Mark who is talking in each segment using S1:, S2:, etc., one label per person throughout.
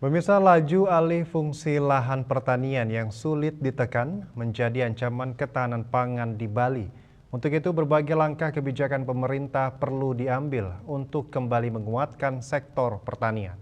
S1: Pemirsa, laju alih fungsi lahan pertanian yang sulit ditekan menjadi ancaman ketahanan pangan di Bali. Untuk itu, berbagai langkah kebijakan pemerintah perlu diambil untuk kembali menguatkan sektor pertanian.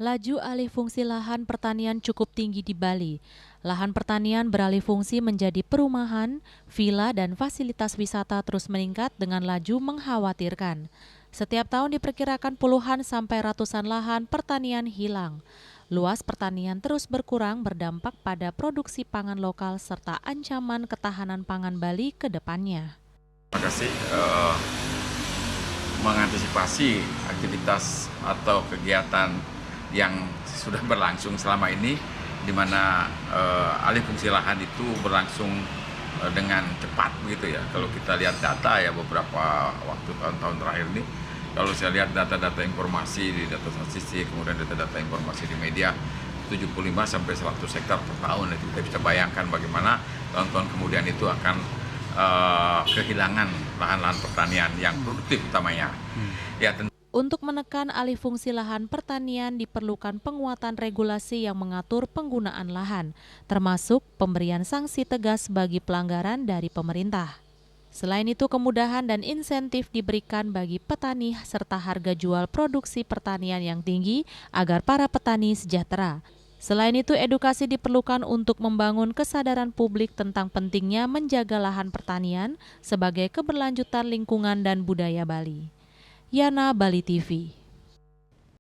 S2: Laju alih fungsi lahan pertanian cukup tinggi di Bali. Lahan pertanian beralih fungsi menjadi perumahan, villa, dan fasilitas wisata terus meningkat dengan laju mengkhawatirkan. Setiap tahun diperkirakan puluhan sampai ratusan lahan pertanian hilang. Luas pertanian terus berkurang berdampak pada produksi pangan lokal serta ancaman ketahanan pangan Bali ke depannya.
S3: Terima kasih. Mengantisipasi aktivitas atau kegiatan yang sudah berlangsung selama ini, di mana alih fungsi lahan itu berlangsung dengan cepat begitu ya. Kalau kita lihat data ya beberapa waktu tahun-tahun terakhir ini, kalau saya lihat data-data informasi di data statistik, kemudian data-data informasi di media, 75 sampai 100 hektar per tahun, itu kita bisa bayangkan bagaimana tahun-tahun kemudian itu akan kehilangan lahan-lahan pertanian yang produktif utamanya. Ya,
S2: Untuk menekan alih fungsi lahan pertanian diperlukan penguatan regulasi yang mengatur penggunaan lahan, termasuk pemberian sanksi tegas bagi pelanggaran dari pemerintah. Selain itu, kemudahan dan insentif diberikan bagi petani serta harga jual produksi pertanian yang tinggi agar para petani sejahtera. Selain itu, edukasi diperlukan untuk membangun kesadaran publik tentang pentingnya menjaga lahan pertanian sebagai keberlanjutan lingkungan dan budaya Bali. Yana, Bali TV.